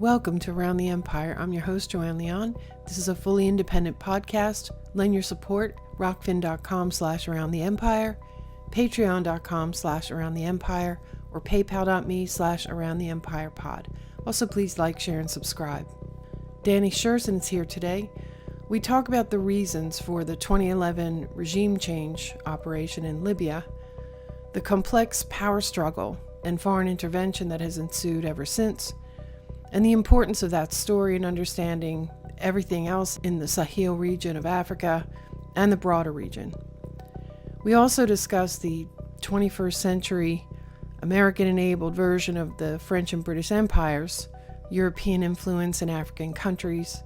Welcome to Around the Empire. I'm your host, Joanne Leon. This is a fully independent podcast. Lend your support, rockfin.com/aroundtheempire, patreon.com/aroundtheempire, or paypal.me/aroundtheempirepod. Also, please like, share, and subscribe. Danny Sjursen is here today. We talk about the reasons for the 2011 regime change operation in Libya, the complex power struggle and foreign intervention that has ensued ever since, and the importance of that story in understanding everything else in the Sahel region of Africa and the broader region. We also discuss the 21st century American-enabled version of the French and British empires, European influence in African countries,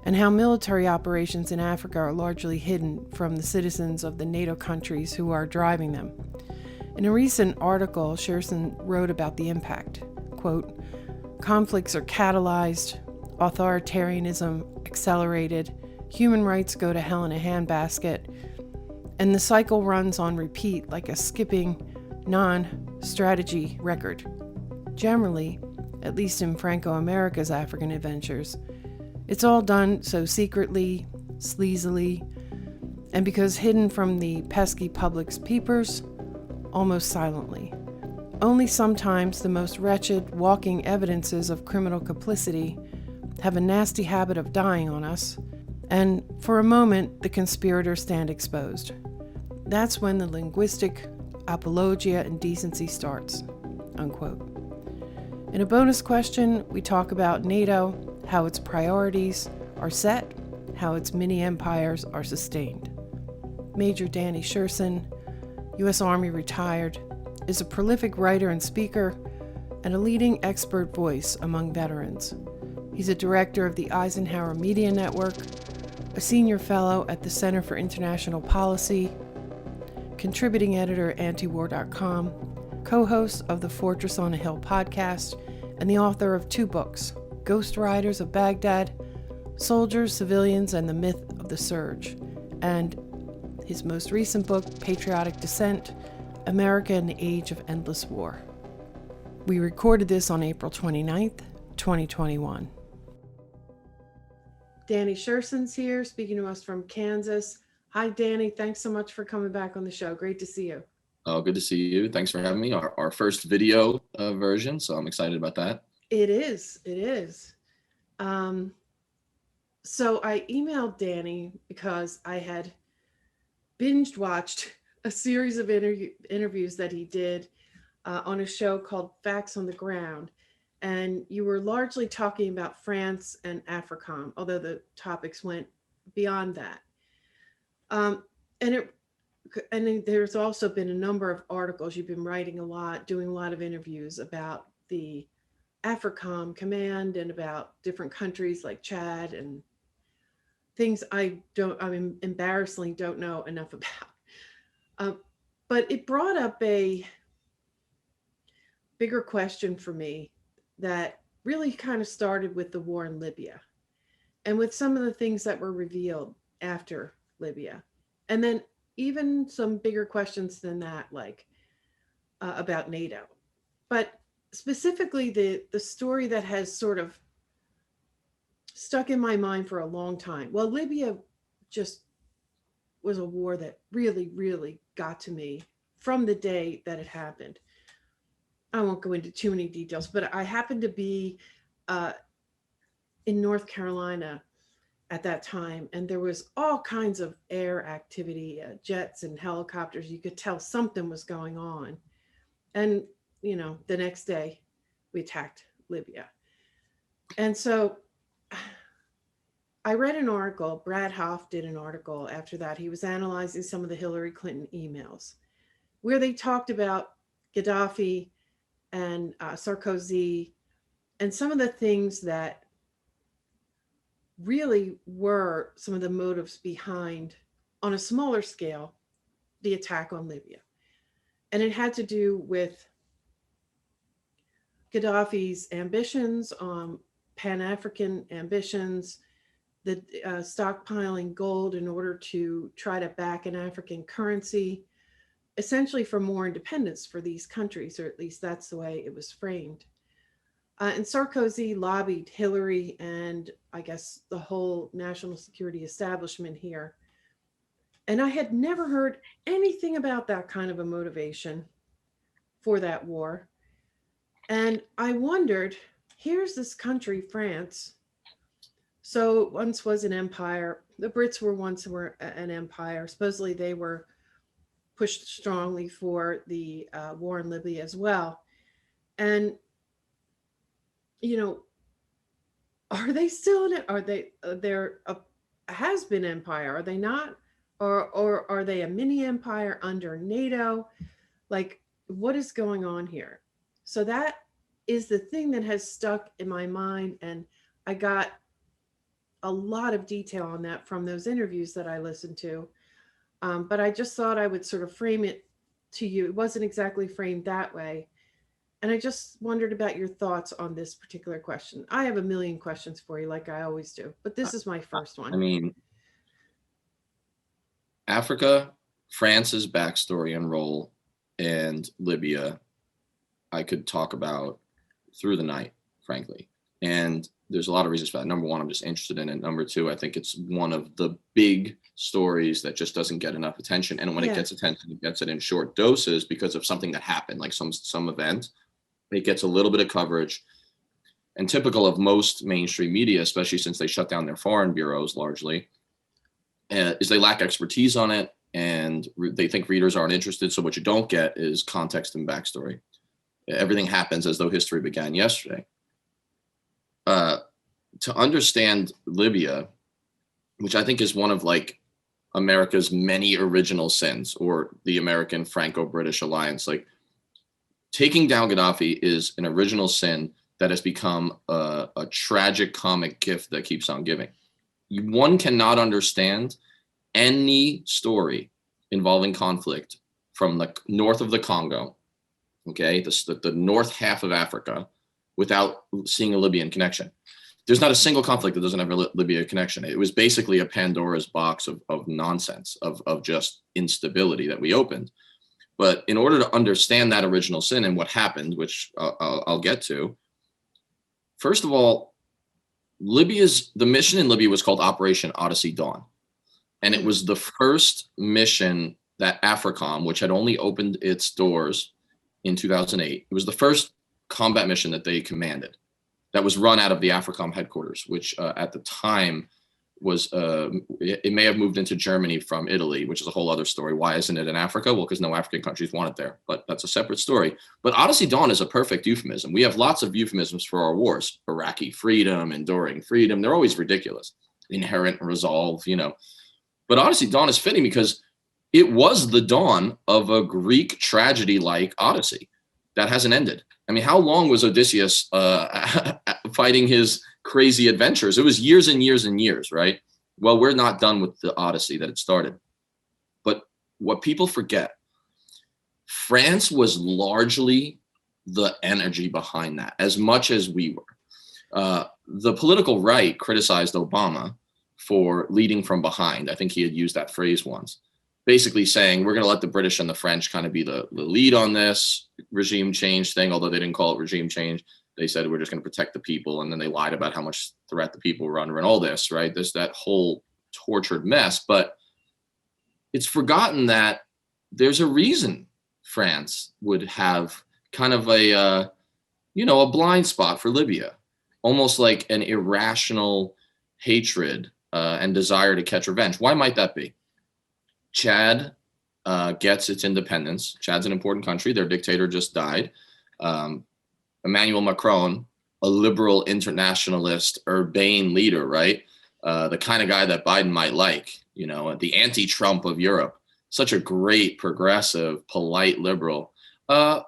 and how military operations in Africa are largely hidden from the citizens of the NATO countries who are driving them. In a recent article, Sjursen wrote about the impact. Quote, "Conflicts are catalyzed, authoritarianism accelerated, human rights go to hell in a handbasket, and the cycle runs on repeat like a skipping non-strategy record. Generally, at least in Franco-America's African adventures, it's all done so secretly, sleazily, and because hidden from the pesky public's peepers, almost silently. Only sometimes the most wretched walking evidences of criminal complicity have a nasty habit of dying on us, and for a moment the conspirators stand exposed. That's when the linguistic apologia and decency starts." Unquote. In a bonus question, we talk about NATO, how its priorities are set, how its mini-empires are sustained. Major Danny Sjursen, U.S. Army retired, is a prolific writer and speaker and a leading expert voice among veterans. He's a director of the Eisenhower Media Network, a senior fellow at the Center for International Policy, contributing editor at antiwar.com, co-host of the Fortress on a Hill podcast, and the author of 2 books, Ghost Riders of Baghdad, Soldiers, Civilians, and the Myth of the Surge, and his most recent book, Patriotic Descent, America in the Age of Endless War. We recorded this on April 29th, 2021. Danny Sjursen's here, speaking to us from Kansas. Hi, Danny. Thanks so much for coming back on the show. Great to see you. Oh, good to see you. Thanks for having me. Our first video version, so I'm excited about that. It is. So I emailed Danny because I had binge watched a series of interviews that he did on a show called Facts on the Ground. And you were largely talking about France and AFRICOM, although the topics went beyond that. And there's also been a number of articles. You've been writing a lot, doing a lot of interviews about the AFRICOM command and about different countries like Chad and things I embarrassingly don't know enough about. But it brought up a bigger question for me that really kind of started with the war in Libya and with some of the things that were revealed after Libya. And then even some bigger questions than that, like about NATO. But specifically the story that has sort of stuck in my mind for a long time. Well, Libya just was a war that really, really got to me from the day that it happened. I won't go into too many details, but I happened to be in North Carolina at that time, and there was all kinds of air activity, jets and helicopters. You could tell something was going on. And, the next day we attacked Libya. And so I read an article, Brad Hoff did an article after that. He was analyzing some of the Hillary Clinton emails where they talked about Gaddafi and Sarkozy and some of the things that really were some of the motives behind, on a smaller scale, the attack on Libya. And it had to do with Gaddafi's ambitions, Pan-African ambitions, the stockpiling gold in order to try to back an African currency, essentially for more independence for these countries, or at least that's the way it was framed. And Sarkozy lobbied Hillary and I guess the whole national security establishment here. And I had never heard anything about that kind of a motivation for that war. And I wondered, here's this country, France. So once was an empire. The Brits were once an empire. Supposedly they were pushed strongly for the war in Libya as well. And you know, are they still in it? Are they? They're a has been empire. Are they not? Or are they a mini empire under NATO? Like, what is going on here? So that is the thing that has stuck in my mind, and I got a lot of detail on that from those interviews that I listened to. But I just thought I would sort of frame it to you. It wasn't exactly framed that way. And I just wondered about your thoughts on this particular question. I have a million questions for you, like I always do, but this is my first I one. mean, Africa, France's backstory and role, and Libya, I could talk about through the night, frankly. And there's a lot of reasons for that. Number one, I'm just interested in it. Number two, I think it's one of the big stories that just doesn't get enough attention. And when it gets attention, it gets it in short doses because of something that happened, like some event. It gets a little bit of coverage. And typical of most mainstream media, especially since they shut down their foreign bureaus largely, is they lack expertise on it and they think readers aren't interested. So what you don't get is context and backstory. Everything happens as though history began yesterday. To understand Libya, which I think is one of like America's many original sins, or the American Franco-British alliance, like taking down Gaddafi is an original sin that has become a tragic comic gift that keeps on giving. One cannot understand any story involving conflict from the north of the Congo, okay, the north half of Africa, without seeing a Libyan connection. There's not a single conflict that doesn't have a Libya connection. It was basically a Pandora's box of nonsense, of just instability that we opened. But in order to understand that original sin and what happened, which I'll get to, first of all, the mission in Libya was called Operation Odyssey Dawn. And it was the first mission that AFRICOM, which had only opened its doors in 2008, it was the first combat mission that they commanded that was run out of the AFRICOM headquarters, which at the time was, it may have moved into Germany from Italy, which is a whole other story. Why isn't it in Africa? Well, because no African countries want it there, but that's a separate story. But Odyssey Dawn is a perfect euphemism. We have lots of euphemisms for our wars: Iraqi freedom, enduring freedom. They're always ridiculous. Inherent resolve, you know. But Odyssey Dawn is fitting because it was the dawn of a Greek tragedy like Odyssey that hasn't ended. I mean, how long was Odysseus fighting his crazy adventures? It was years and years and years, right? Well, we're not done with the Odyssey that it started. But what people forget, France was largely the energy behind that, as much as we were. The political right criticized Obama for leading from behind. I think he had used that phrase once, basically saying we're going to let the British and the French kind of be the lead on this regime change thing, although they didn't call it regime change. They said we're just going to protect the people, and then they lied about how much threat the people were under and all this, right? That whole tortured mess. But it's forgotten that there's a reason France would have kind of a blind spot for Libya, almost like an irrational hatred and desire to catch revenge. Why might that be? Chad gets its independence. Chad's an important country. Their dictator just died. Emmanuel Macron, a liberal internationalist, urbane leader, right? The kind of guy that Biden might like, you know, the anti-Trump of Europe. Such a great, progressive, polite liberal.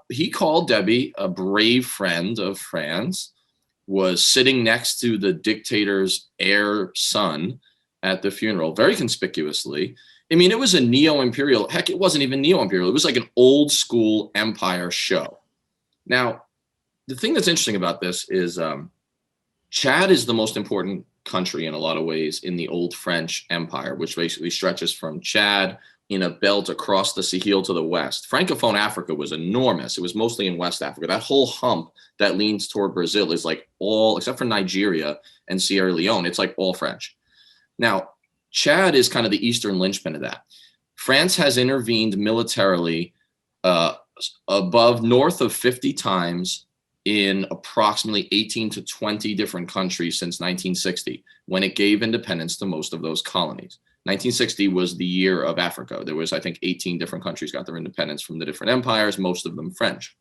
He called Debbie a brave friend of France, was sitting next to the dictator's heir son at the funeral, very conspicuously. I mean, it was a neo-imperial, heck, it wasn't even neo-imperial. It was like an old school empire show. Now, the thing that's interesting about this is Chad is the most important country in a lot of ways in the old French Empire, which basically stretches from Chad in a belt across the Sahel to the west. Francophone Africa was enormous. It was mostly in West Africa. That whole hump that leans toward Brazil is like all, except for Nigeria and Sierra Leone, it's like all French. Now, Chad is kind of the eastern linchpin of that. France has intervened militarily above north of 50 times in approximately 18 to 20 different countries since 1960, when it gave independence to most of those colonies. 1960 was the year of Africa. There was, I think, 18 different countries got their independence from the different empires, most of them French.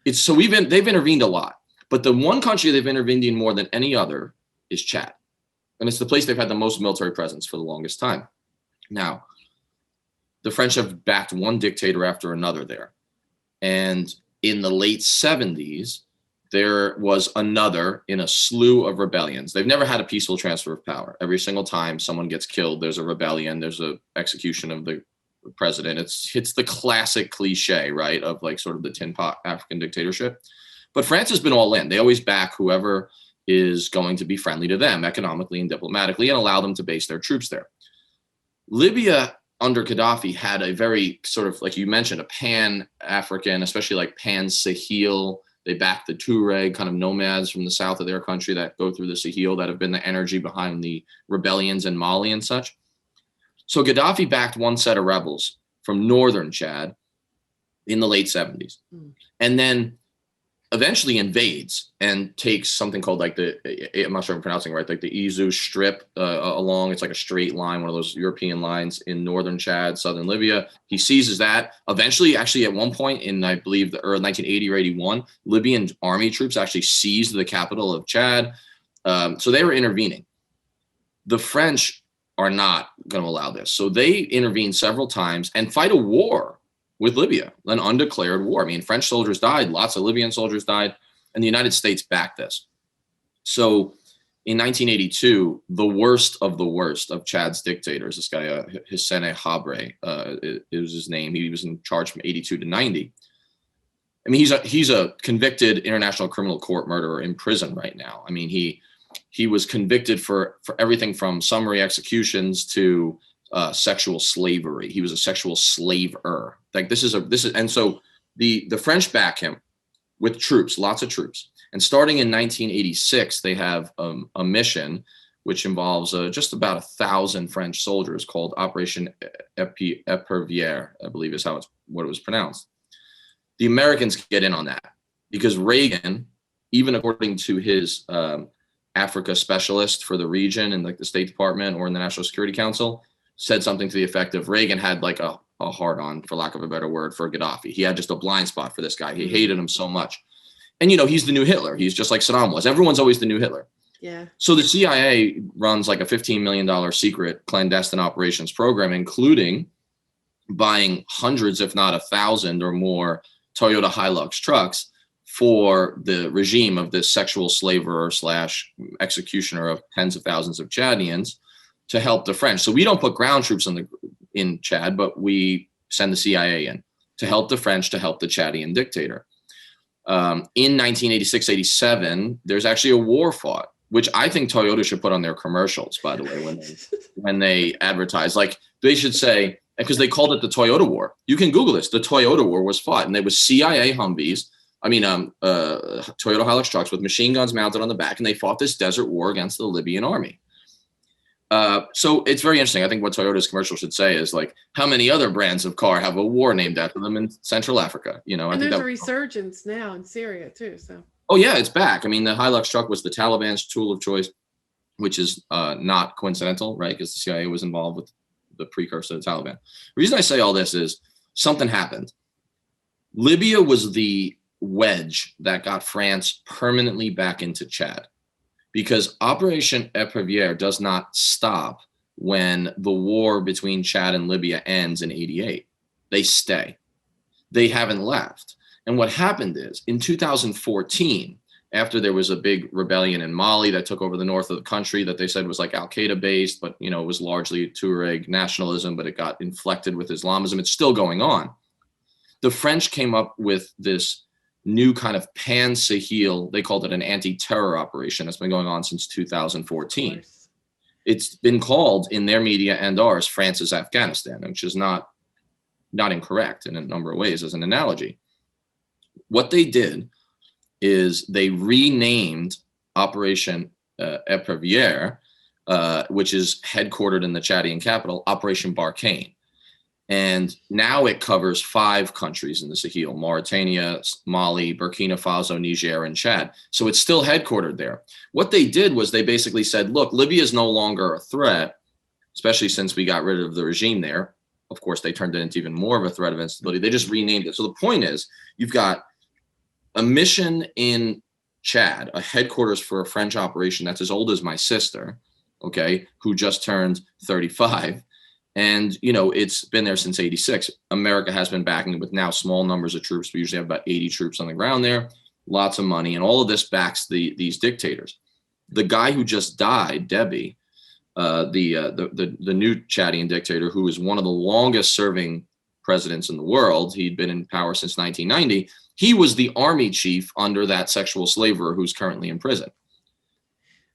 They've intervened a lot, but the one country they've intervened in more than any other is Chad. And it's the place they've had the most military presence for the longest time. Now, the French have backed one dictator after another there. And in the late 70s, there was another in a slew of rebellions. They've never had a peaceful transfer of power. Every single time someone gets killed, there's a rebellion, there's a execution of the president. It's the classic cliche, right, of like sort of the tin pot African dictatorship. But France has been all in. They always back whoever is going to be friendly to them economically and diplomatically and allow them to base their troops there. Libya under Gaddafi had a very sort of, like you mentioned, a pan-African, especially like pan-Sahel. They backed the Tuareg kind of nomads from the south of their country that go through the Sahel that have been the energy behind the rebellions in Mali and such. So Gaddafi backed one set of rebels from northern Chad in the late 70s. And then eventually invades and takes something called like I'm not sure I'm pronouncing it right, like the Izu Strip along. It's like a straight line, one of those European lines in northern Chad, southern Libya. He seizes that. Eventually, actually, at one point in, I believe, the early 1980 or 81, Libyan army troops actually seized the capital of Chad. So they were intervening. The French are not going to allow this. So they intervene several times and fight a war with Libya, an undeclared war. I mean, French soldiers died, lots of Libyan soldiers died, and the United States backed this. So in 1982, the worst of Chad's dictators, this guy, Hissène Habré, it was his name. He was in charge from 82 to 90. I mean, he's a convicted International Criminal Court murderer in prison right now. I mean, he was convicted for everything from summary executions to sexual slavery. He was a sexual slaver. Like and so the French back him with troops, lots of troops. And starting in 1986, they have a mission which involves just about 1,000 French soldiers called Operation Epervier, I believe is what it was pronounced. The Americans get in on that because Reagan, even according to his Africa specialist for the region in like the State Department or in the National Security Council, said something to the effect of Reagan had like a hard-on, for lack of a better word, for Gaddafi. He had just a blind spot for this guy. He hated him so much. And, he's the new Hitler. He's just like Saddam was. Everyone's always the new Hitler. Yeah. So the CIA runs like a $15 million secret clandestine operations program, including buying hundreds, if not 1,000 or more Toyota Hilux trucks for the regime of this sexual slaver / executioner of tens of thousands of Chadians to help the French. So we don't put ground troops in Chad, but we send the CIA in to help the French, to help the Chadian dictator. In 1986-87, there's actually a war fought, which I think Toyota should put on their commercials, by the way, when they advertise. Like, they should say, because they called it the Toyota War. You can Google this. The Toyota War was fought, and there was CIA Humvees, Toyota Hilux trucks with machine guns mounted on the back, and they fought this desert war against the Libyan army. So it's very interesting. I think what Toyota's commercial should say is like, how many other brands of car have a war named after them in Central Africa? And I think there's a resurgence now in Syria too. So. Oh yeah, it's back. I mean, the Hilux truck was the Taliban's tool of choice, which is not coincidental, right? Because the CIA was involved with the precursor to the Taliban. The reason I say all this is something happened. Libya was the wedge that got France permanently back into Chad, because Operation Epervier does not stop when the war between Chad and Libya ends in 88. They stay. They haven't left. And what happened is in 2014, after there was a big rebellion in Mali that took over the north of the country that they said was like Al-Qaeda based, but it was largely Tuareg nationalism, but it got inflected with Islamism. It's still going on. The French came up with this new kind of pan-Sahel, they called it an anti-terror operation that's been going on since 2014. It's been called in their media and ours France's Afghanistan, which is not incorrect in a number of ways as an analogy. What they did is they renamed Operation Epervier, which is headquartered in the Chadian capital, Operation Barkhane. And now it covers 5 countries in the Sahel: Mauritania, Mali, Burkina Faso, Niger, and Chad. So it's still headquartered there. What they did was they basically said, look, Libya is no longer a threat, especially since we got rid of the regime there. Of course, they turned it into even more of a threat of instability. They just renamed it. So the point is, you've got a mission in Chad, a headquarters for a French operation that's as old as my sister, okay, who just turned 35. And, you know, it's been there since 86. America has been backing it with now small numbers of troops. We usually have about 80 troops on the ground there, lots of money, and all of this backs these dictators. The guy who just died, Deby, the new Chadian dictator, who is one of the longest serving presidents in the world, he'd been in power since 1990. He was the army chief under that sexual slaver who's currently in prison.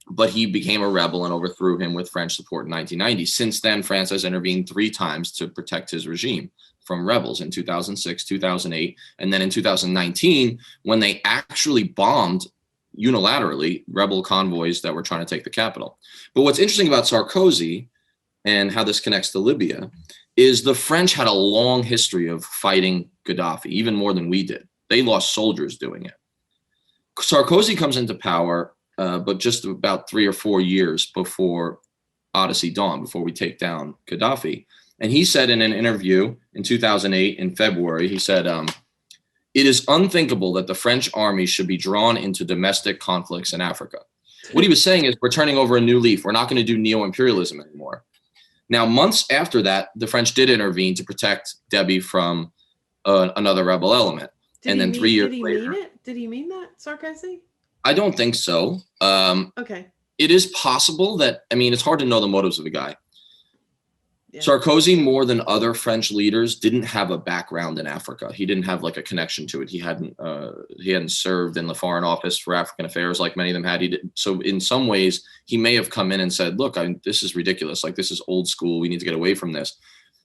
But he became a rebel and overthrew him with French support in 1990. Since then, France has intervened 3 times to protect his regime from rebels in 2006, 2008, and then in 2019, when they actually bombed unilaterally rebel convoys that were trying to take the capital. But what's interesting about Sarkozy and how this connects to Libya is the French had a long history of fighting Gaddafi, even more than we did. They lost soldiers doing it. Sarkozy comes into power but just about 3 or 4 years before Odyssey Dawn, before we take down Gaddafi. And he said in an interview in 2008, in February, he said, it is unthinkable that the French army should be drawn into domestic conflicts in Africa. What he was saying is, we're turning over a new leaf. We're not going to do neo-imperialism anymore. Now, months after that, the French did intervene to protect Deby from another rebel element. And then 3 years later. Did he mean that sarcastically? I don't think so. Okay. It is possible that, I mean, it's hard to know the motives of the guy. Yeah. Sarkozy, more than other French leaders, didn't have a background in Africa. He didn't have like a connection to it. He hadn't served in the Foreign Office for African Affairs like many of them had. So in some ways, he may have come in and said, look, this is ridiculous. Like, this is old school. We need to get away from this.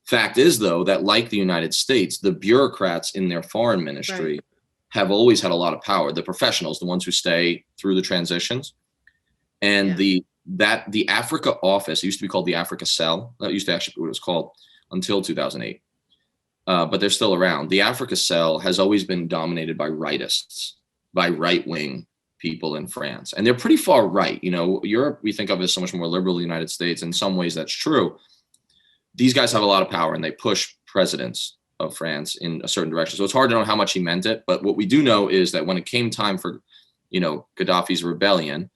Fact is, though, that like the United States, the bureaucrats in their foreign ministry have always had a lot of power. The professionals, the ones who stay through the transitions, and the Africa office, it used to be called the Africa cell. That used to actually be what it was called until 2008. But they're still around. The Africa cell has always been dominated by rightists, by right-wing people in France. And they're pretty far right. You know, Europe, we think of as so much more liberal than the United States. In some ways, that's true. These guys have a lot of power, and they push presidents of France in a certain direction. So it's hard to know how much he meant it. But what we do know is that when it came time for, you know, Gaddafi's rebellion,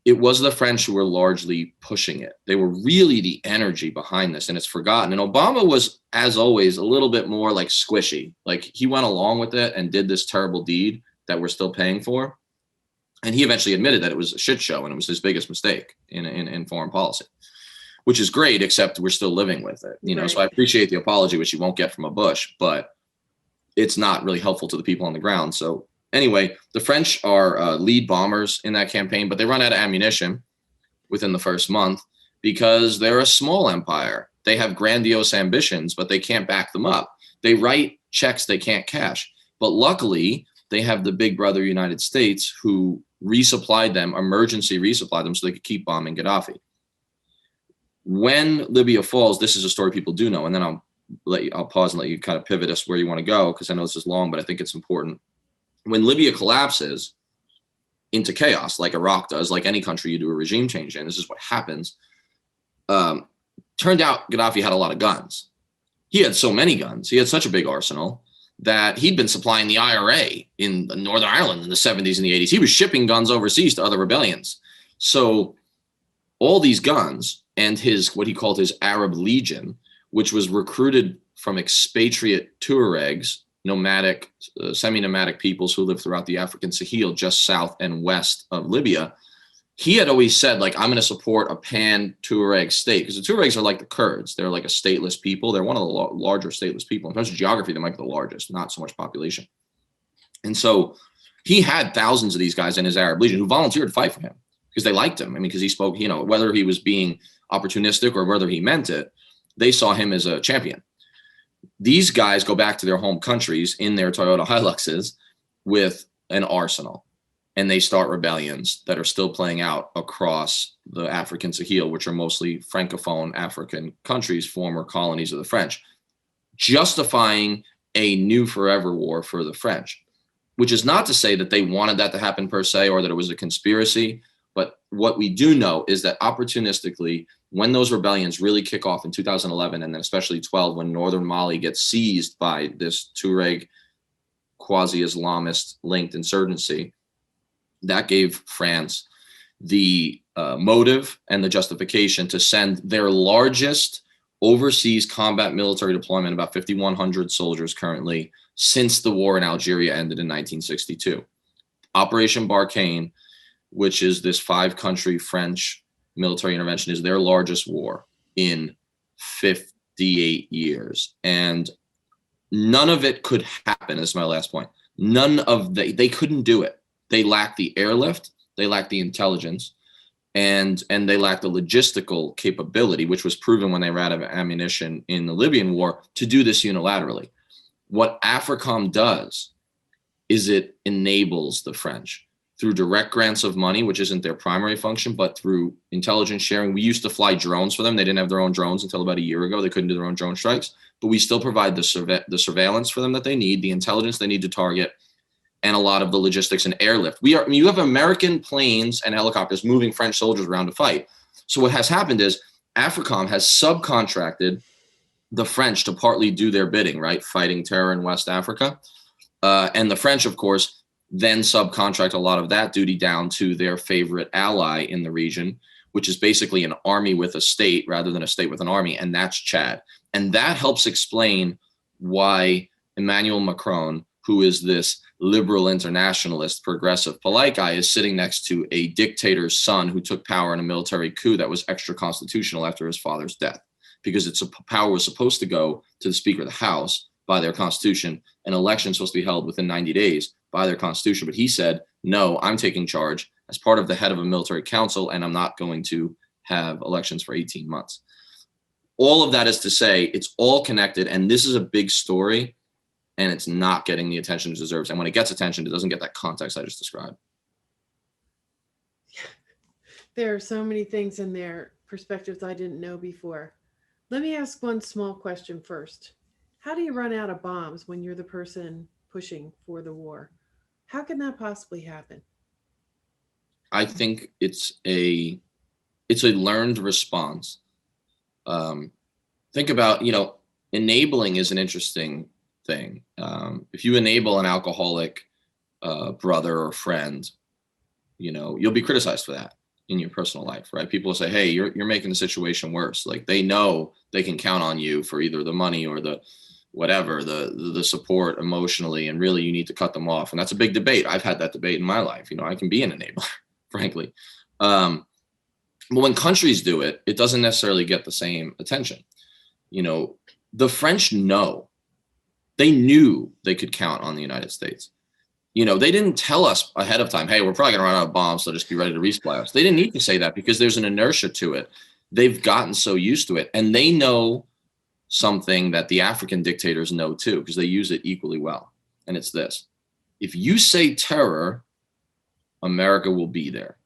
it was the French who were largely pushing it. They were really the energy behind this, and it's forgotten. And Obama was, as always, a little bit more like squishy. Like, he went along with it and did this terrible deed that we're still paying for. And he eventually admitted that it was a shit show and it was his biggest mistake in foreign policy, which is great, except we're still living with it. You know, so I appreciate the apology, which you won't get from a Bush, but it's not really helpful to the people on the ground. So anyway, the French are lead bombers in that campaign, but they run out of ammunition within the first month because they're a small empire. They have grandiose ambitions, but they can't back them up. They write checks they can't cash. But luckily, they have the big brother United States who resupplied them, emergency resupplied them so they could keep bombing Gaddafi. When Libya falls, this is a story people do know, and then I'll pause and let you kind of pivot us where you want to go, because I know this is long, but I think it's important. When Libya collapses into chaos, like Iraq does, like any country you do a regime change in, this is what happens. Turned out Gaddafi had a lot of guns. He had so many guns. He had such a big arsenal that he'd been supplying the IRA in Northern Ireland in the 70s and the 80s. He was shipping guns overseas to other rebellions. So all these guns and what he called his Arab Legion, which was recruited from expatriate Tuaregs, nomadic, semi-nomadic peoples who live throughout the African Sahel, just south and west of Libya. He had always said, like, I'm going to support a pan-Tuareg state, because the Tuaregs are like the Kurds. They're like a stateless people. They're one of the larger stateless people. In terms of geography, they might be the largest, not so much population. And so he had thousands of these guys in his Arab Legion who volunteered to fight for him. because they liked him. I mean, because he spoke, whether he was being opportunistic or whether he meant it, they saw him as a champion. These guys go back to their home countries in their Toyota Hiluxes with an arsenal, and they start rebellions that are still playing out across the African Sahel, which are mostly Francophone African countries, former colonies of the French, justifying a new forever war for the French, which is not to say that they wanted that to happen per se, or that it was a conspiracy. But what we do know is that opportunistically, when those rebellions really kick off in 2011, and then especially 12, when northern Mali gets seized by this Tuareg quasi-Islamist linked insurgency, that gave France the motive and the justification to send their largest overseas combat military deployment, about 5,100 soldiers currently, since the war in Algeria ended in 1962. Operation Barkhane, which is this 5-country French military intervention, is their largest war in 58 years. And none of it could happen. This is my last point. They couldn't do it. They lacked the airlift, they lacked the intelligence, and they lacked the logistical capability, which was proven when they ran out of ammunition in the Libyan war, to do this unilaterally. What AFRICOM does is it enables the French through direct grants of money, which isn't their primary function, but through intelligence sharing. We used to fly drones for them. They didn't have their own drones until about a year ago. They couldn't do their own drone strikes, but we still provide the surveillance for them that they need, the intelligence they need to target, and a lot of the logistics and airlift. You have American planes and helicopters moving French soldiers around to fight. So what has happened is AFRICOM has subcontracted the French to partly do their bidding, right? Fighting terror in West Africa. And the French, of course, then subcontract a lot of that duty down to their favorite ally in the region, which is basically an army with a state rather than a state with an army, and that's Chad. And that helps explain why Emmanuel Macron, who is this liberal internationalist, progressive, polite guy, is sitting next to a dictator's son who took power in a military coup that was extra constitutional after his father's death, because power was supposed to go to the Speaker of the House by their constitution. An election supposed to be held within 90 days by their constitution. But he said, no, I'm taking charge as part of the head of a military council, and I'm not going to have elections for 18 months. All of that is to say, it's all connected, and this is a big story, and it's not getting the attention it deserves. And when it gets attention, it doesn't get that context I just described. There are so many things in there, perspectives I didn't know before. Let me ask one small question first. How do you run out of bombs when you're the person pushing for the war? How can that possibly happen? I think it's a learned response. Think about, enabling is an interesting thing. If you enable an alcoholic brother or friend, you'll be criticized for that in your personal life, right? People will say, hey, you're making the situation worse. Like, they know they can count on you for either the money or the whatever, the support emotionally, and really you need to cut them off. And that's a big debate. I've had that debate in my life. I can be an enabler, frankly. But when countries do it, it doesn't necessarily get the same attention. The French they knew they could count on the United States. They didn't tell us ahead of time, hey, we're probably going to run out of bombs, so just be ready to resupply us. They didn't need to say that because there's an inertia to it. They've gotten so used to it. And they know something that the African dictators know too, because they use it equally well. And it's this: if you say terror, America will be there.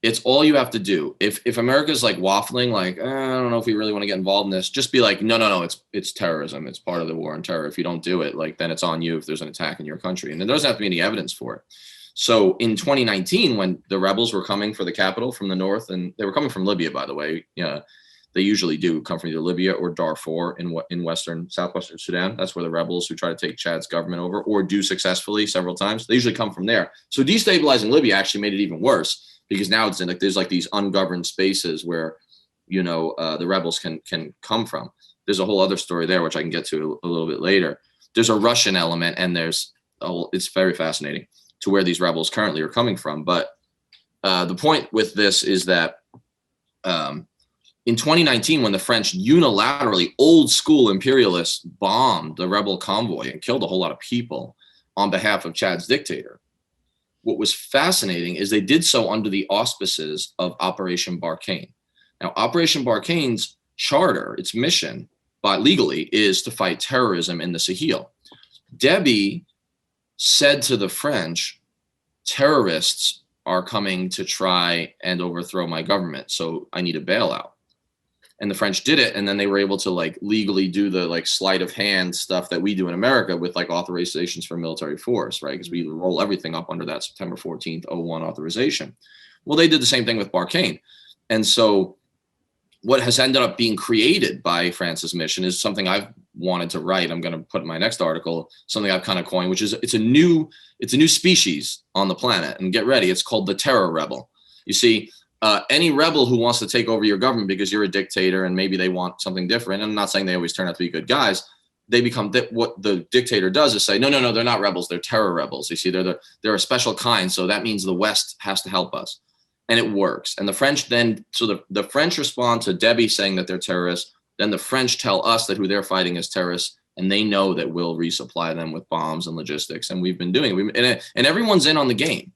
It's all you have to do. If America's like waffling, like, I don't know if we really want to get involved in this, just be like, no, it's terrorism. It's part of the war on terror. If you don't do it, then it's on you if there's an attack in your country. And there doesn't have to be any evidence for it. So in 2019, when the rebels were coming for the capital from the north, and they were coming from Libya, by the way, they usually do come from either Libya or Darfur in southwestern Sudan. That's where the rebels who try to take Chad's government over, or do successfully several times, they usually come from there. So destabilizing Libya actually made it even worse, because now it's there's these ungoverned spaces where the rebels can come from. There's a whole other story there, which I can get to a little bit later. There's a Russian element, and it's very fascinating to where these rebels currently are coming from. But the point with this is that in 2019, when the French unilaterally, old school imperialists bombed the rebel convoy and killed a whole lot of people on behalf of Chad's dictator, what was fascinating is they did so under the auspices of Operation Barkhane. Now, Operation Barkhane's charter, its mission, by legally, is to fight terrorism in the Sahel. Deby said to the French, terrorists are coming to try and overthrow my government, so I need a bailout. And the French did it, and then they were able to like legally do the like sleight of hand stuff that we do in America with like authorizations for military force, right? Because we roll everything up under that September 14th, 01 authorization. Well, they did the same thing with Barkhane. And so what has ended up being created by France's mission is something I've wanted to write. I'm going to put in my next article, something I've kind of coined, which is it's a new species on the planet. And get ready, it's called the terror rebel. You see, any rebel who wants to take over your government because you're a dictator and maybe they want something different, and I'm not saying they always turn out to be good guys, they become what the dictator does is say, no, they're not rebels, they're terror rebels. You see, they're a special kind, so that means the West has to help us. And it works. And the French then, so the French respond to Deby saying that they're terrorists, then the French tell us that who they're fighting is terrorists, and they know that we'll resupply them with bombs and logistics, and we've been doing it. And everyone's in on the game.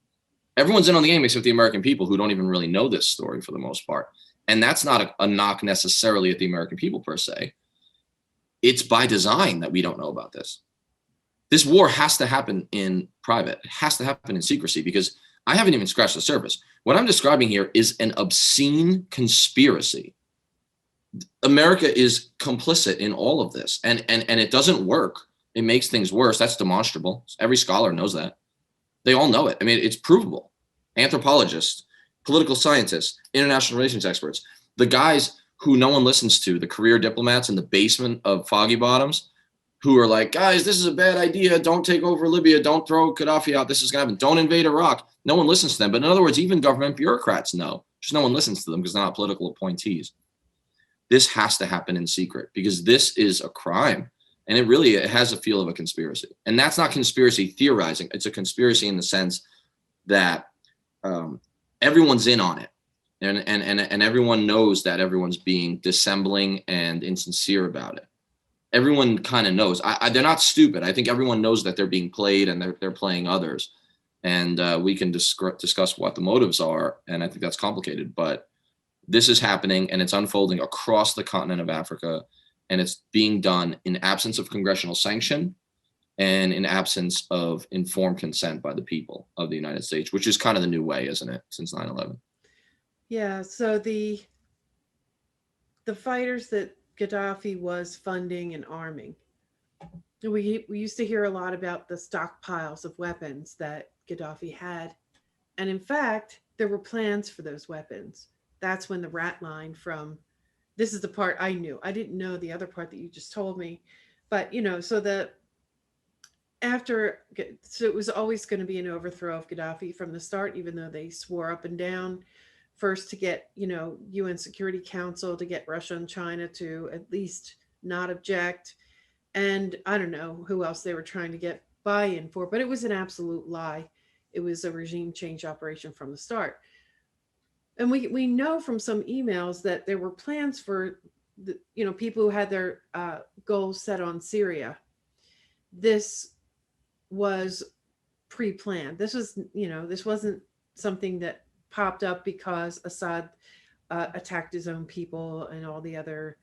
Everyone's in on the game except the American people who don't even really know this story for the most part. And that's not a knock necessarily at the American people per se. It's by design that we don't know about this. This war has to happen in private. It has to happen in secrecy because I haven't even scratched the surface. What I'm describing here is an obscene conspiracy. America is complicit in all of this, and it doesn't work. It makes things worse. That's demonstrable. Every scholar knows that. They all know it. I mean, it's provable. Anthropologists, political scientists, international relations experts, the guys who no one listens to, the career diplomats in the basement of Foggy Bottoms, who are like, guys, this is a bad idea. Don't take over Libya. Don't throw Gaddafi out. This is going to happen. Don't invade Iraq. No one listens to them. But in other words, even government bureaucrats know. Just no one listens to them because they're not political appointees. This has to happen in secret because this is a crime. And it has a feel of a conspiracy. And that's not conspiracy theorizing. It's a conspiracy in the sense that everyone's in on it. And everyone knows that everyone's being dissembling and insincere about it. Everyone kind of knows. They're not stupid. I think everyone knows that they're being played and they're playing others. And we can discuss what the motives are. And I think that's complicated. But this is happening and it's unfolding across the continent of Africa. And it's being done in absence of congressional sanction and in absence of informed consent by the people of the United States, which is kind of the new way, isn't it, since 9/11? Yeah, so the fighters that Gaddafi was funding and arming, we used to hear a lot about the stockpiles of weapons that Gaddafi had. And in fact, there were plans for those weapons. That's when the rat line from, this is the part I knew. I didn't know the other part that you just told me. But, so so it was always going to be an overthrow of Gaddafi from the start, even though they swore up and down first to get, UN Security Council to get Russia and China to at least not object. And I don't know who else they were trying to get buy-in for, but it was an absolute lie. It was a regime change operation from the start. And we know from some emails that there were plans for people who had their goals set on Syria. This was pre-planned. This wasn't something that popped up because Assad attacked his own people and all the other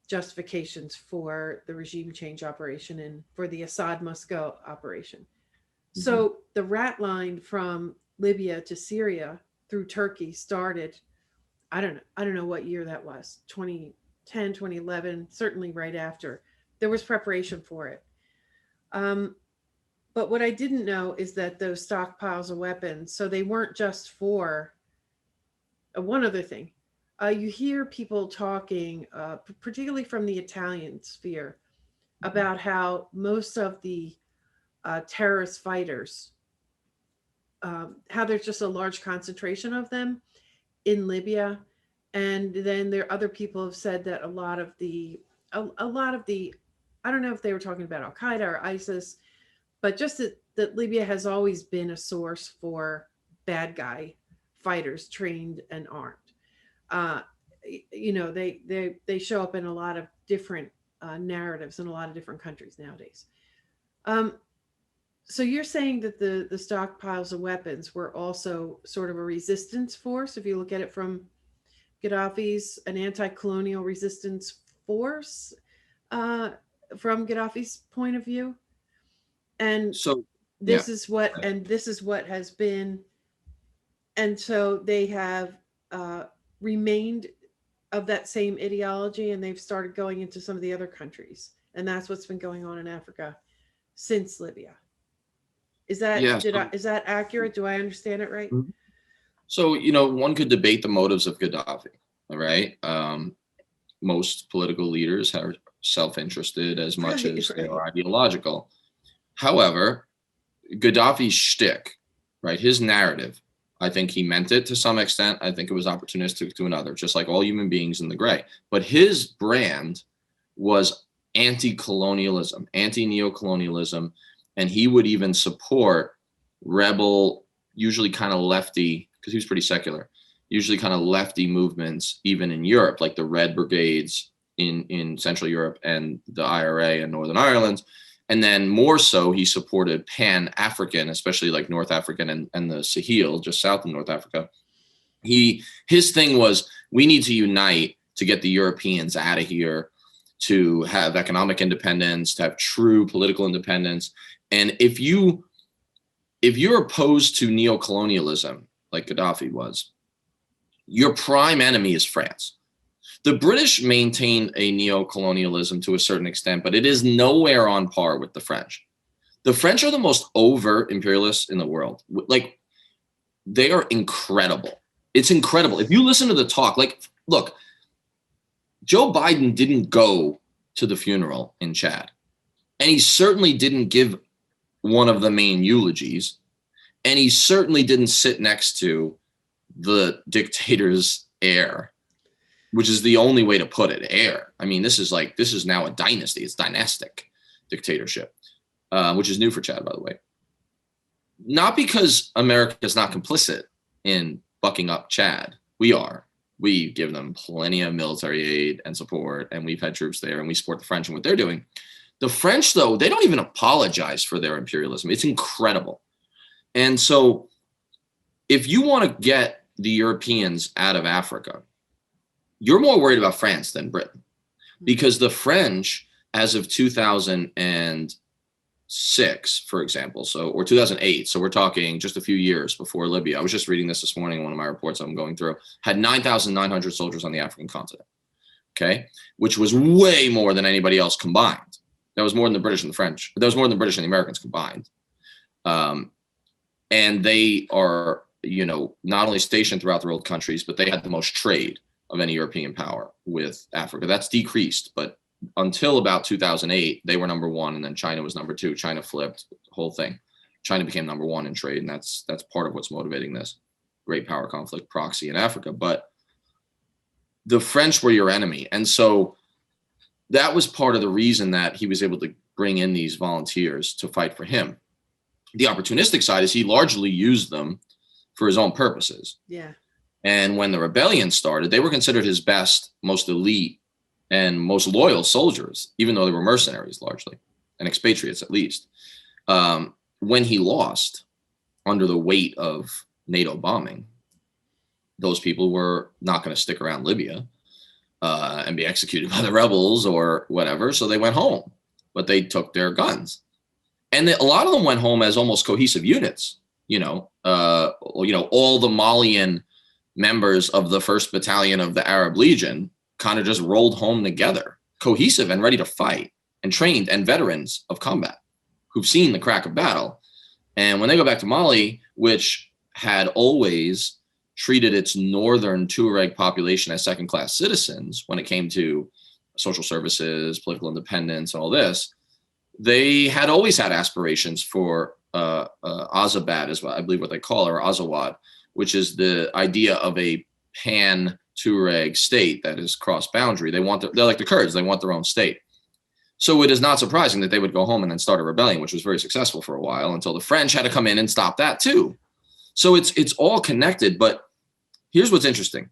justifications for the regime change operation and for the Assad must go operation. Mm-hmm. So the rat line from Libya to Syria through Turkey started, I don't know what year that was, 2010, 2011, certainly right after. There was preparation for it. But what I didn't know is that those stockpiles of weapons, so they weren't just for one other thing. You hear people talking, particularly from the Italian sphere, about how most of the terrorist fighters, how there's just a large concentration of them in Libya. And then other people have said that a lot of the, I don't know if they were talking about Al-Qaeda or ISIS, but just that Libya has always been a source for bad guy fighters trained and armed. They show up in a lot of different narratives in a lot of different countries nowadays. So you're saying that the stockpiles of weapons were also sort of a resistance force, if you look at it from Gaddafi's an anti-colonial resistance force, uh, from Gaddafi's point of view, and So yeah. this is what has been, and so they have uh, remained of that same ideology, and they've started going into some of the other countries, and that's what's been going on in Africa since Libya. Yeah. Is that accurate? Do I understand it right? So, one could debate the motives of Gaddafi, all right? Most political leaders are self-interested as much Right, as they right. are ideological. However, Gaddafi's shtick, right, his narrative, I think he meant it to some extent. I think it was opportunistic to another, just like all human beings in the gray. But his brand was anti-colonialism, anti-neocolonialism, and he would even support rebel, usually kind of lefty, because he was pretty secular, usually kind of lefty movements, even in Europe, like the Red Brigades in Central Europe and the IRA in Northern Ireland. And then more so, he supported Pan-African, especially like North African and the Sahel, just south of North Africa. His thing was, we need to unite to get the Europeans out of here, to have economic independence, to have true political independence. And if you're opposed to neocolonialism, like Gaddafi was, your prime enemy is France. The British maintain a neo-colonialism to a certain extent, but it is nowhere on par with the French. The French are the most overt imperialists in the world. Like, they are incredible. It's incredible. If you listen to the talk, like, look, Joe Biden didn't go to the funeral in Chad, and he certainly didn't give one of the main eulogies, and he certainly didn't sit next to the dictator's heir, which is the only way to put it, heir. I mean, this is now a dynasty. It's dynastic dictatorship, which is new for Chad, by the way. Not because America is not complicit in bucking up Chad. We are. We give them plenty of military aid and support, and we've had troops there, and we support the French and what they're doing. The French, though, they don't even apologize for their imperialism. It's incredible. And so if you want to get the Europeans out of Africa, you're more worried about France than Britain, because the French, as of 2006, for example, or 2008, so we're talking just a few years before Libya. I was just reading this morning in one of my reports I'm going through, had 9,900 soldiers on the African continent, okay, which was way more than anybody else combined. That was more than the British and the French. That was more than the British and the Americans combined. And they are, not only stationed throughout the world countries, but they had the most trade of any European power with Africa. That's decreased, but until about 2008, they were number one, and then China was number two. China flipped the whole thing. China became number one in trade, and that's part of what's motivating this great power conflict proxy in Africa. But the French were your enemy, and so that was part of the reason that he was able to bring in these volunteers to fight for him. The opportunistic side is he largely used them for his own purposes. Yeah. And when the rebellion started, they were considered his best, most elite, and most loyal soldiers, even though they were mercenaries largely, and expatriates at least. When he lost under the weight of NATO bombing, those people were not going to stick around Libya and be executed by the rebels or whatever. So they went home, but they took their guns. And a lot of them went home as almost cohesive units, all the Malian members of the 1st Battalion of the Arab Legion kind of just rolled home together, cohesive and ready to fight, and trained, and veterans of combat who've seen the crack of battle. And when they go back to Mali, which had always treated its northern Tuareg population as second-class citizens when it came to social services, political independence, and all this, they had always had aspirations for Azabad, is what I believe what they call it, or Azawad, which is the idea of a pan-Tuareg state that is cross-boundary. They're like the Kurds. They want their own state. So it is not surprising that they would go home and then start a rebellion, which was very successful for a while, until the French had to come in and stop that too. So it's all connected. But here's what's interesting.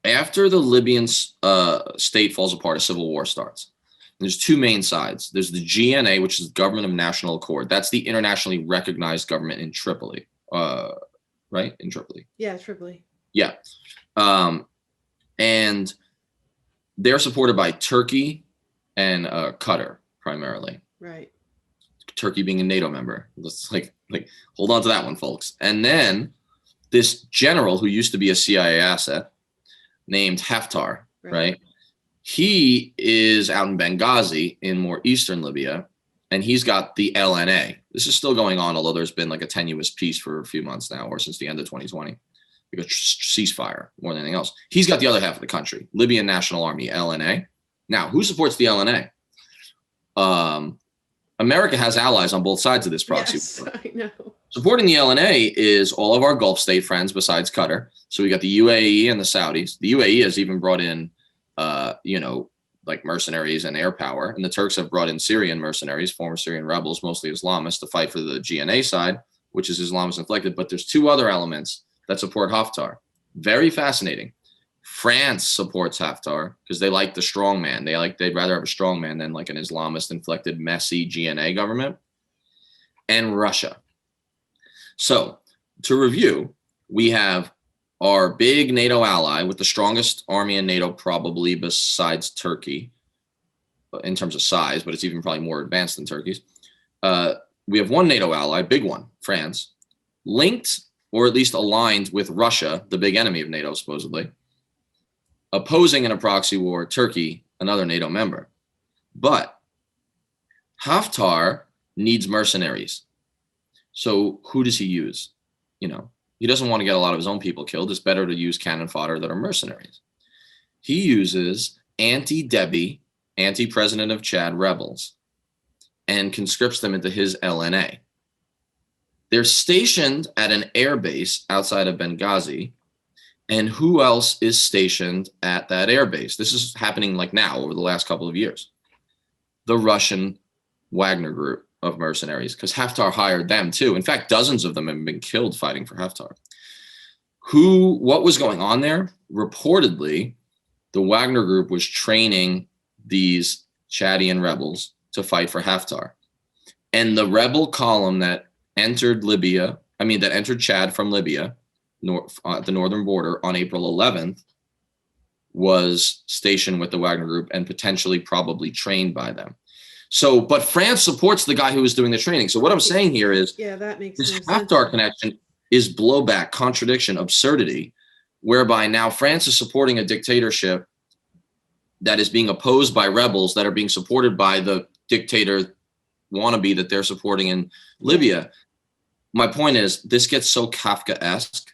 After the Libyan state falls apart, a civil war starts. There's two main sides. There's the GNA, which is the Government of National Accord. That's the internationally recognized government in Tripoli, right? In Tripoli. Yeah, Tripoli. Yeah. And they're supported by Turkey and Qatar primarily. Right. Turkey being a NATO member. Let's like hold on to that one, folks. And then this general who used to be a CIA asset named Haftar, right? He is out in Benghazi in more eastern Libya, and he's got the LNA. This is still going on, although there's been like a tenuous peace for a few months now, or since the end of 2020, like a ceasefire more than anything else. He's got the other half of the country, Libyan National Army, LNA. Now, who supports the LNA? America has allies on both sides of this proxy. Yes, I know. Supporting the LNA is all of our Gulf state friends besides Qatar. So we got the UAE and the Saudis. The UAE has even brought in, like mercenaries and air power. And the Turks have brought in Syrian mercenaries, former Syrian rebels, mostly Islamists, to fight for the GNA side, which is Islamist inflected. But there's two other elements that support Haftar. Very fascinating. France supports Haftar because they like the strong man. They'd rather have a strong man than like an Islamist inflected, messy GNA government. And Russia. So to review, we have our big NATO ally with the strongest army in NATO, probably besides Turkey in terms of size, but it's even probably more advanced than Turkey's. We have one NATO ally, big one, France, linked or at least aligned with Russia, the big enemy of NATO, supposedly, opposing in a proxy war Turkey, another NATO member. But Haftar needs mercenaries. So who does he use? He doesn't want to get a lot of his own people killed. It's better to use cannon fodder that are mercenaries. He uses anti-Deby, anti-president of Chad rebels and conscripts them into his LNA. They're stationed at an air base outside of Benghazi. And who else is stationed at that air base? This is happening like now over the last couple of years. The Russian Wagner group of mercenaries, because Haftar hired them too. In fact, dozens of them have been killed fighting for Haftar. What was going on there? Reportedly, the Wagner group was training these Chadian rebels to fight for Haftar. And the rebel column that entered Chad from Libya, at the northern border on April 11th, was stationed with the Wagner group and potentially probably trained by them. So, but France supports the guy who was doing the training. So what I'm saying here is, that makes this no sense. Haftar connection is blowback, contradiction, absurdity, whereby now France is supporting a dictatorship that is being opposed by rebels that are being supported by the dictator wannabe that they're supporting in Libya. My point is, this gets so Kafkaesque.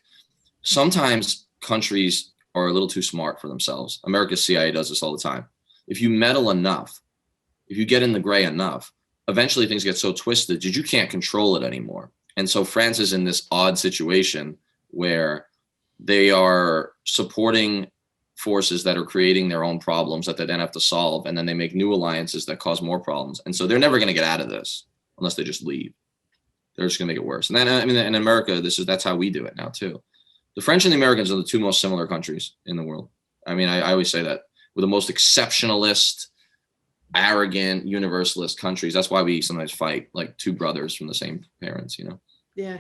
Sometimes countries are a little too smart for themselves. America's CIA does this all the time. If you meddle enough, if you get in the gray enough, eventually things get so twisted that you can't control it anymore. And so France is in this odd situation where they are supporting forces that are creating their own problems that they then have to solve. And then they make new alliances that cause more problems. And so they're never going to get out of this unless they just leave. They're just going to make it worse. And then, in America, that's how we do it now too. The French and the Americans are the two most similar countries in the world. I always say that. We're the most exceptionalist, arrogant, universalist countries. That's why we sometimes fight like two brothers from the same parents, Yeah.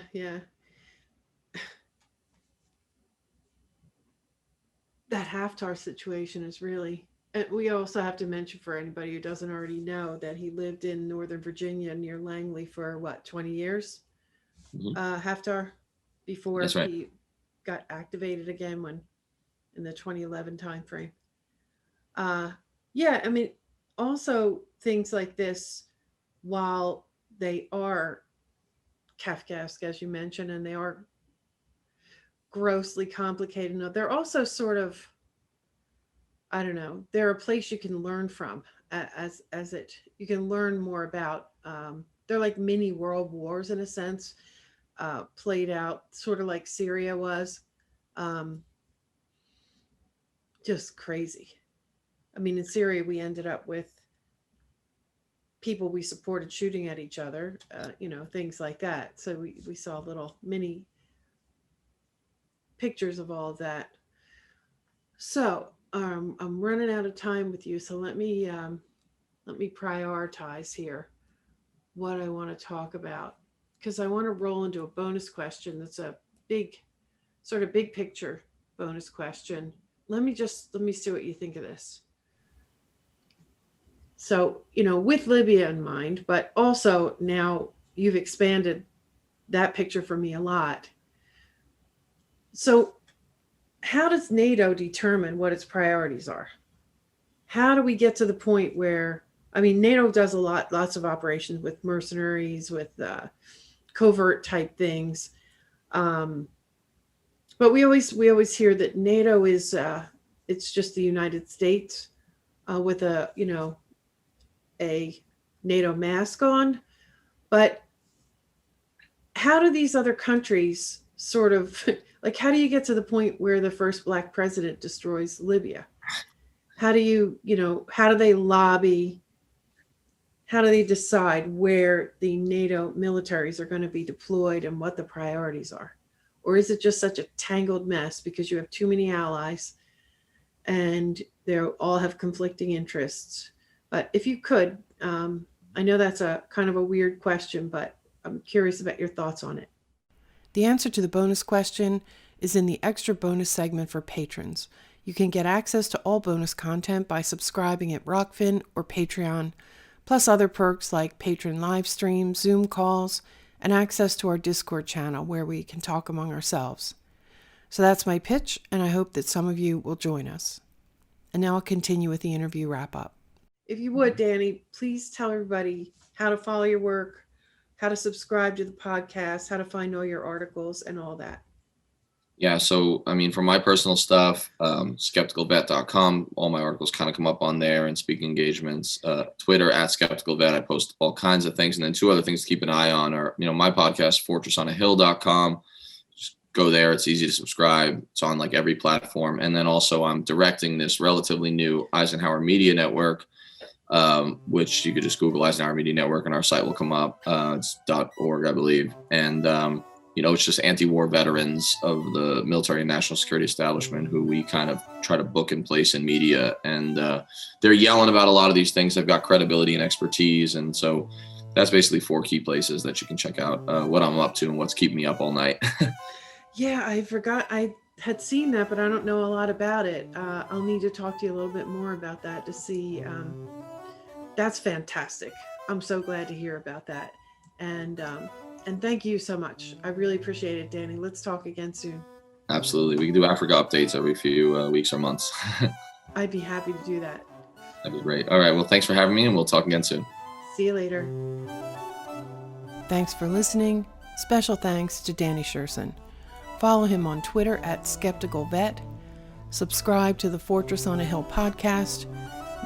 That Haftar situation is really, and we also have to mention for anybody who doesn't already know that he lived in Northern Virginia near Langley for 20 years? Mm-hmm. Haftar, before he got activated again in the 2011 timeframe. Also things like this, while they are Kafkaesque, as you mentioned, and they are grossly complicated, they're also sort of, they're a place you can learn from you can learn more about. They're like mini world wars in a sense, played out sort of like Syria was. Just crazy. In Syria, we ended up with people we supported shooting at each other, things like that. So we saw little mini pictures of all of that. So I'm running out of time with you. So let me let me prioritize here what I want to talk about, because I want to roll into a bonus question that's a big, sort of big picture bonus question. Let me see what you think of this. So, with Libya in mind, but also now you've expanded that picture for me a lot. So, how does NATO determine what its priorities are? How do we get to the point where, NATO does lots of operations with mercenaries, with covert type things. But we always hear that NATO is, it's just the United States with a NATO mask on. But how do these other countries sort of, like, how do you get to the point where the first Black president destroys Libya? How do how do they lobby? How do they decide where the NATO militaries are going to be deployed and what the priorities are? Or is it just such a tangled mess because you have too many allies and they all have conflicting interests? But if you could, I know that's a kind of a weird question, but I'm curious about your thoughts on it. The answer to the bonus question is in the extra bonus segment for patrons. You can get access to all bonus content by subscribing at Rockfin or Patreon, plus other perks like patron live streams, Zoom calls, and access to our Discord channel where we can talk among ourselves. So that's my pitch, and I hope that some of you will join us. And now I'll continue with the interview wrap-up. If you would, Danny, please tell everybody how to follow your work, how to subscribe to the podcast, how to find all your articles and all that. Yeah, so for my personal stuff, skepticalvet.com, all my articles kind of come up on there, and speaking engagements. Twitter at skepticalvet, I post all kinds of things. And then two other things to keep an eye on are, my podcast, fortressonahill.com. Just go there. It's easy to subscribe. It's on like every platform. And then also I'm directing this relatively new Eisenhower Media Network, which you could just Google Eisenhower Media Network and our site will come up. It's .org, I believe. And, it's just anti-war veterans of the military and national security establishment who we kind of try to book and place in media. And they're yelling about a lot of these things. They've got credibility and expertise. And so that's basically 4 key places that you can check out what I'm up to and what's keeping me up all night. Yeah, I forgot. I had seen that, but I don't know a lot about it. I'll need to talk to you a little bit more about that to see. That's fantastic. I'm so glad to hear about that. And thank you so much. I really appreciate it, Danny. Let's talk again soon. Absolutely. We can do Africa updates every few weeks or months. I'd be happy to do that. That'd be great. All right. Well, thanks for having me, and we'll talk again soon. See you later. Thanks for listening. Special thanks to Danny Sjursen. Follow him on Twitter at skepticalvet. Subscribe to the Fortress on a Hill podcast.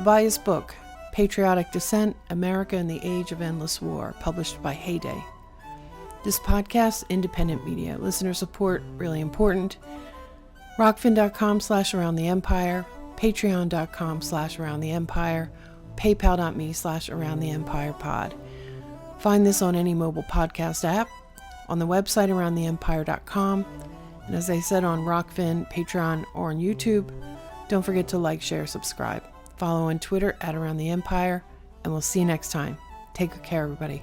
Buy his book, Patriotic Dissent, America in the Age of Endless War, published by Heyday. This podcast, independent media. Listener support, really important. Rockfin.com/AroundTheEmpire, Patreon.com/AroundTheEmpire, PayPal.me/AroundTheEmpirePod. Find this on any mobile podcast app, on the website AroundTheEmpire.com, and as I said, on Rockfin, Patreon, or on YouTube. Don't forget to like, share, subscribe. Follow on Twitter at AroundTheEmpire, and we'll see you next time. Take good care, everybody.